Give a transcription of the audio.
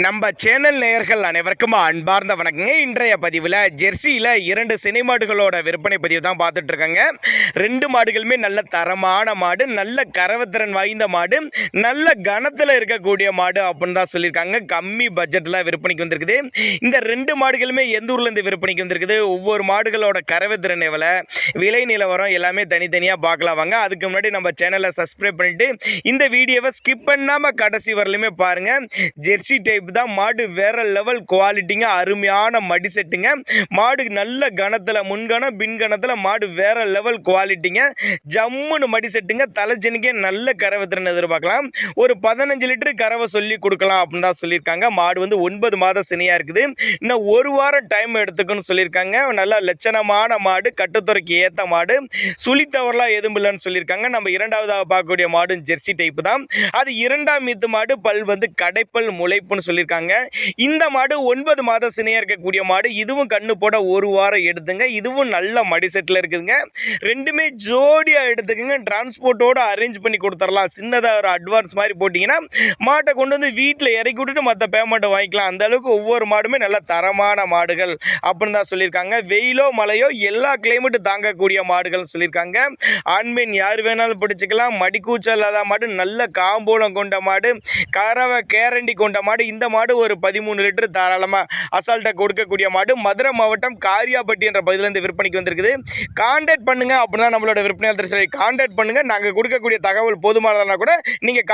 நம்ம சேனல் நேயர்கள் அனைவருக்கும் அன்பார்ந்த வணக்கங்க. இன்றைய பதிவில் ஜெர்சியில் 2 சினை மாடுகளோட விற்பனை பதிவு தான் பார்த்துட்டு இருக்காங்க. 2 மாடுகளுமே நல்ல தரமான மாடு, நல்ல கறவைத்திறன் வாய்ந்த மாடு, நல்ல கனத்தில் இருக்கக்கூடிய மாடு அப்படின்னு தான் சொல்லியிருக்காங்க. கம்மி பட்ஜெட்டில் விற்பனைக்கு வந்திருக்குது. இந்த 2 மாடுகளுமே எந்த ஊர்லேருந்து விற்பனைக்கு வந்திருக்குது, ஒவ்வொரு மாடுகளோட கறவைத்திறன் எவ்வளோ, விலை நிலவரம் எல்லாமே தனித்தனியாக பார்க்கலாம் வாங்க. அதுக்கு முன்னாடி நம்ம சேனலை சப்ஸ்கிரைப் பண்ணிவிட்டு இந்த வீடியோவை ஸ்கிப் பண்ணாமல் கடைசி வரலையுமே பாருங்கள். ஜெர்சி டைப் தான் மாடு, வேற லெவல் குவாலிட்டிங்க, அருமையான மடி செட்டுங்க. மாடு நல்ல கனத்தில், முன்கணம் பின்கணத்தில் மாடு வேற லெவல் குவாலிட்டிங்க. ஜம்முன்னு மடி செட்டுங்க. தலைச்சனிக்கே நல்ல கறவைத்திறன் எதிர்பார்க்கலாம். ஒரு 15 லிட்டரு கறவை சொல்லி கொடுக்கலாம் அப்படின்னு தான் சொல்லியிருக்காங்க. மாடு வந்து 9 மாத சினையாக இருக்குது. இன்னும் 1 வாரம் டைம் எடுத்துக்குன்னு சொல்லியிருக்காங்க. நல்ல லட்சணமான மாடு, கட்டுத்துறைக்கு ஏற்ற மாடு, சுழித்தவரெலாம் எதுவும் இல்லைன்னு சொல்லியிருக்காங்க. நம்ம இரண்டாவதாக பார்க்கக்கூடிய மாடு ஜெர்சி டைப்பு தான். அது 2ஆம் ஈத்து மாடு, பல் வந்து கடைப்பல் முளைப்புன்னு சொல்லியிருக்காங்க. இந்த மாடு 9 மாத சினையாக இருக்கக்கூடிய மாடு. இதுவும் கண்ணு போட 1 வாரம் எடுத்துங்க. இதுவும் நல்ல மடி செட்டில் இருக்குதுங்க. ரெண்டுமே ஜோடியாக எடுத்துக்கங்க. டிரான்ஸ்போர்ட்டோடு அரேஞ்ச் பண்ணி கொடுத்துடலாம். சின்னதாக ஒரு அட்வான்ஸ் மாதிரி போட்டிங்கன்னா மாட்டை கொண்டு வந்து வீட்டில் இறக்கி விட்டுட்டு மற்ற பேமெண்ட்டை வாங்கிக்கலாம். அந்த அளவுக்கு ஒவ்வொரு மாடுமே நல்ல தரமான மாடுகள் அப்படின்னு தான் சொல்லியிருக்காங்க. வெயிலோ மழையோ எல்லா கிளைமேட்டும் தாங்கக்கூடிய மாடுகள்னு சொல்லியிருக்காங்க. ஆண்மீன் யார் வேணாலும் பிடிச்சிக்கலாம். மடிக்கூச்சல் இல்லாத மாடு, நல்ல காம்போலம் கொண்ட மாடு, கறவை கேரண்டி கொண்ட மாடு. இந்த மாடு ஒரு 13 லிட்டர் தாராளமாக அசால்ட்டாக கொடுக்கக்கூடிய மாடு. மதுரை மாவட்டம் காரியாபட்டி என்ற பகுதியிலேருந்து விற்பனைக்கு வந்திருக்குது. கான்டாக்ட் பண்ணுங்கள் அப்படின்னா நம்மளோட விற்பனையாளர் கான்டாக்ட் பண்ணுங்கள். நாங்கள் கொடுக்கக்கூடிய தகவல் போதுமானதுனா கூட நீங்கள்